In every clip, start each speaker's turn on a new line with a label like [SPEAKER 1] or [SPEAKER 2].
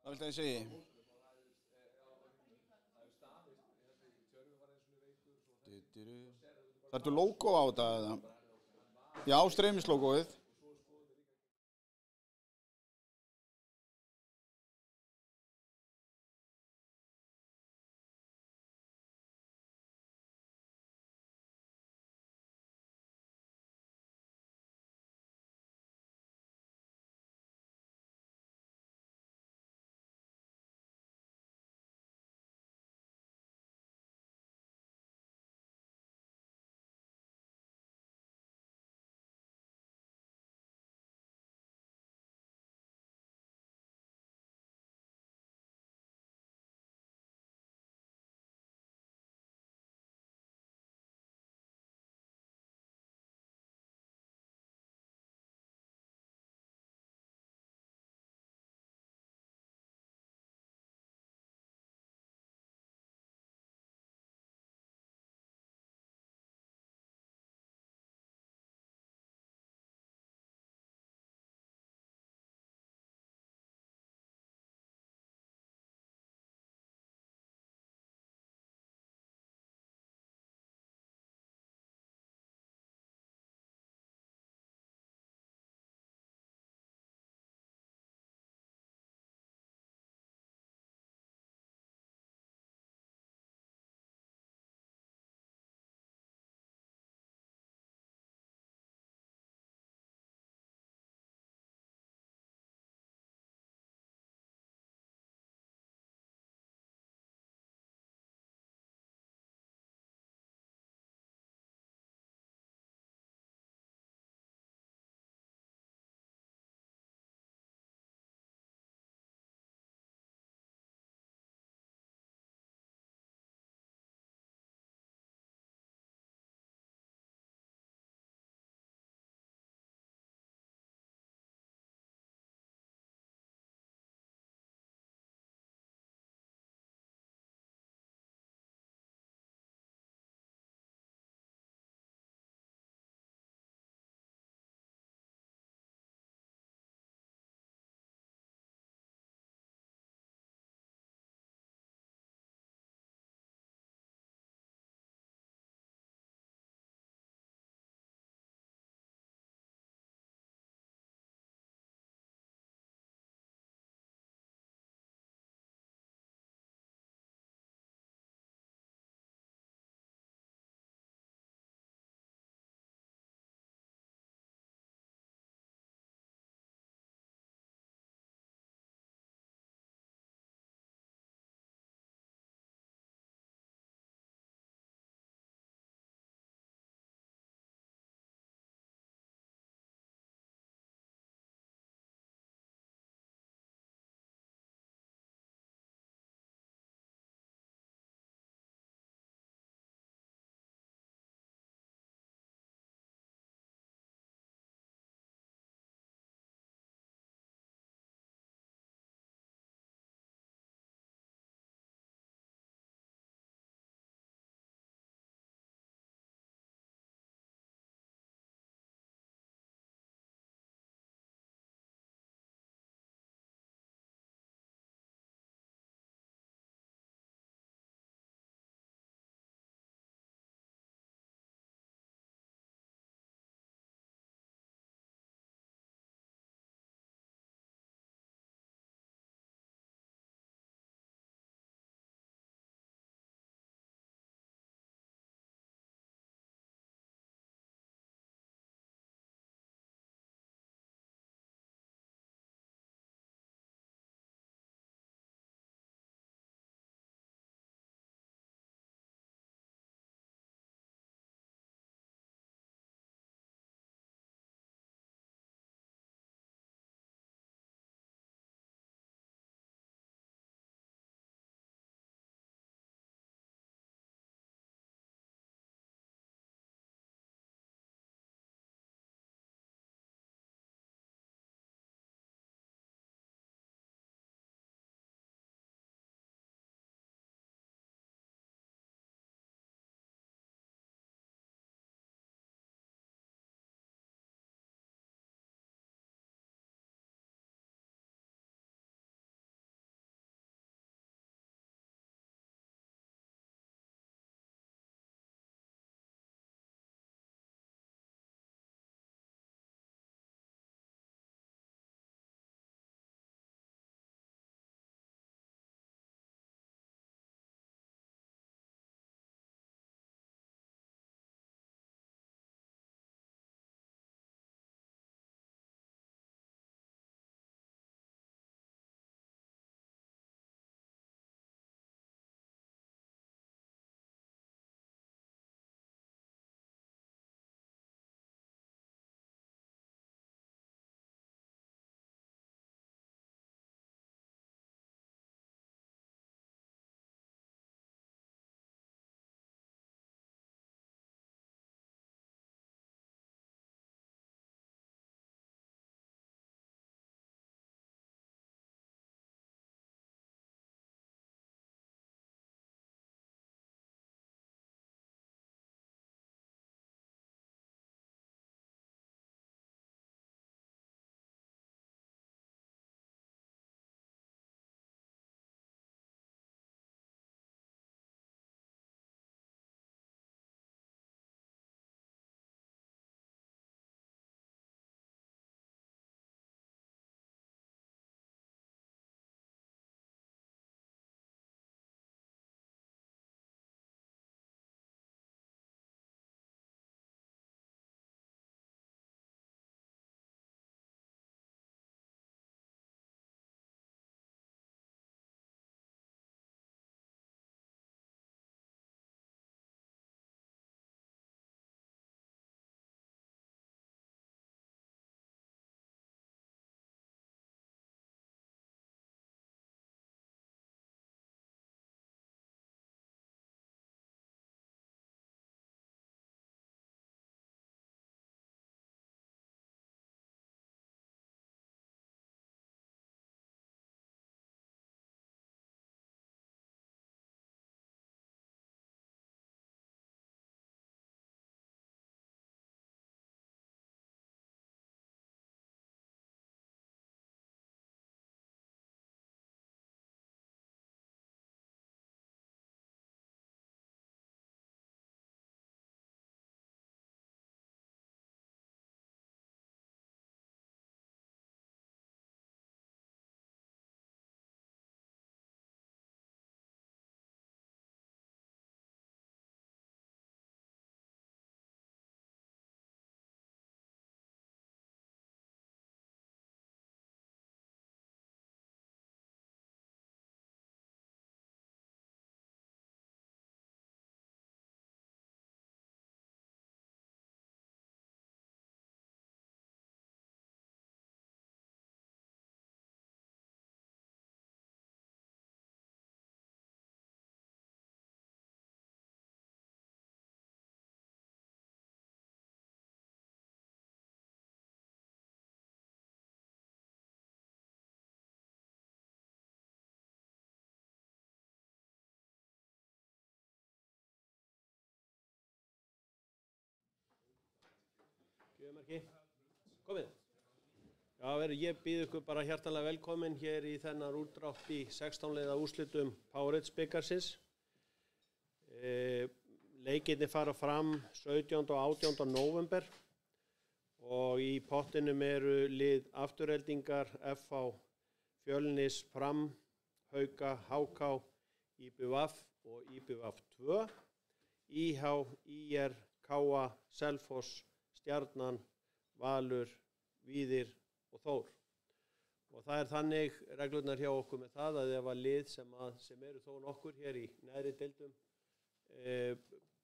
[SPEAKER 1] Hvað viltu að ég segi? Þarftu logo á þetta eða? Já, streymislógóið.
[SPEAKER 2] Sigurmarki. Komið. Já, ég býð ykkur bara hjartanlega velkomin hér í þennan útdrátt í 16 liða úrslitum Powerade bikarsins. Leikirnir fara fram 17. og 18. nóvember og í pottinum eru lið Aftureldingar, FH, Fjölnis, Fram, Hauka, HK, IBVF og IBVF 2, IH, IR, KA, Selfoss, Stjarnan, Valur, Víðir og Þór. Og það þannig reglurnar hjá okkur með það að ef að lið sem eru þó nokkur hér í neðri deildum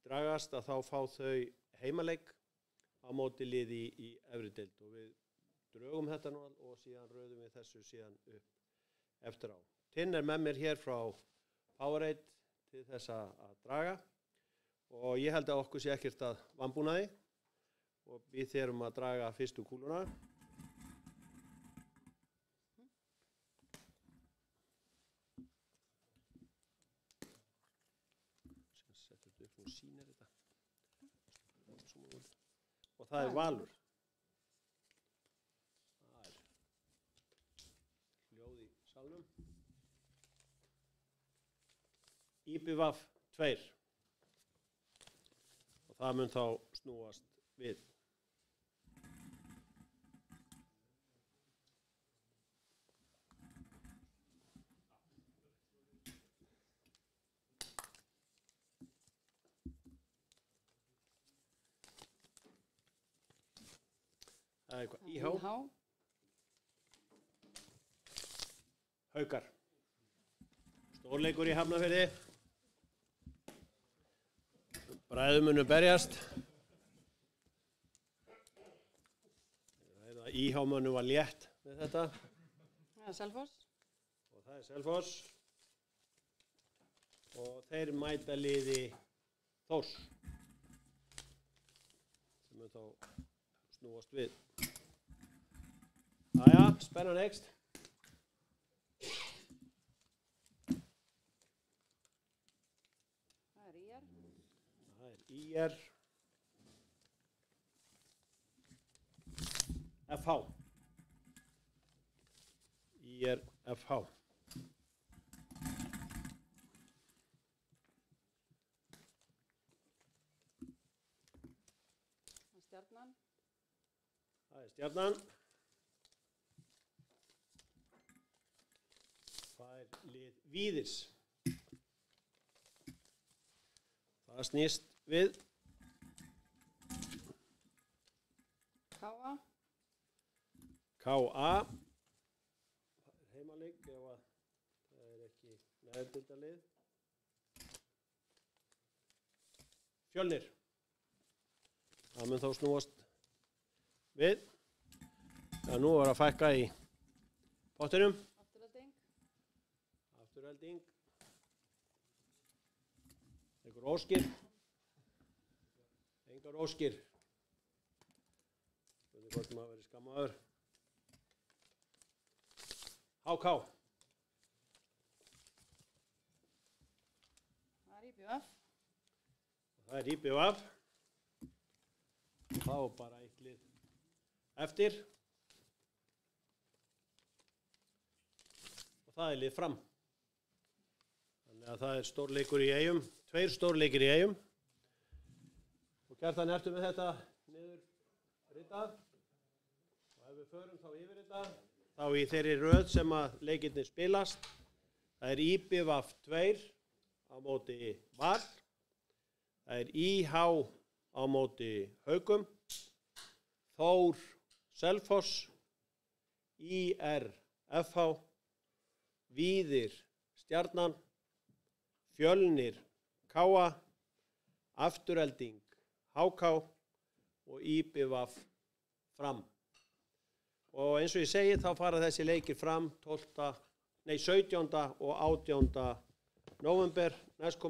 [SPEAKER 2] dragast að þá fá þau heimaleik á móti lið í efri deild og við drögum þetta nú og síðan röðum við þessu síðan upp eftir á. Tinn með mér hér frá Powerade til þess að draga og ég held að okkur sé ekkert að vanbúnaði og við þérum að draga fyrstu kúluna. Settu þetta upp og sýnir þetta. Og það Valur. Það hljóð í salnum. IBVF 2. Og það mun þá snúast við. Það eitthvað IH. Haukar. Stórleikur í Hafnarfirði. Bræður munu berjast. IH munu var létt með þetta.
[SPEAKER 3] Það Selfoss.
[SPEAKER 2] Og það Selfoss. Og þeir mæta liði Þórs. Sem mun þá snúast við. Jæja, spennan ekst.
[SPEAKER 3] Það IR.
[SPEAKER 2] Það IR. FH. IR FH.
[SPEAKER 3] Það Stjarnan.
[SPEAKER 2] Það Stjarnan. Það lið Víðis. Það snýst við.
[SPEAKER 3] KA.
[SPEAKER 2] KA. Það heimaleik ef að það ekki neðdeildarlið. Fjölnir. Það mun þá snúast við. Það nú var að fækka í pottinum. Afturelding. Einhver óskir. Engar óskir. Þetta hvort maður verið skammaður. HK.
[SPEAKER 3] Það IBVF.
[SPEAKER 2] Það IBVF. Þá bara eitt lið eftir. Og það lið Fram. Þannig að það stórleikur í Eyjum. 2 stórleikir í Eyjum. Og Kjartan, ertu með þetta niður ritað? Og ef við förum þá yfir þetta, þá í þeirri röð sem að leikirnir spilast. Það IBVF 2 á móti Val. Það IH á móti Haukum. Þór Selfoss. IR FH. Víðir Stjarnan. Fjölnir KA. Afturelding HK og IBVF Fram. Og eins og ég segi þá fara þessi leikir fram 17. og 18. nóvember næstkomandi.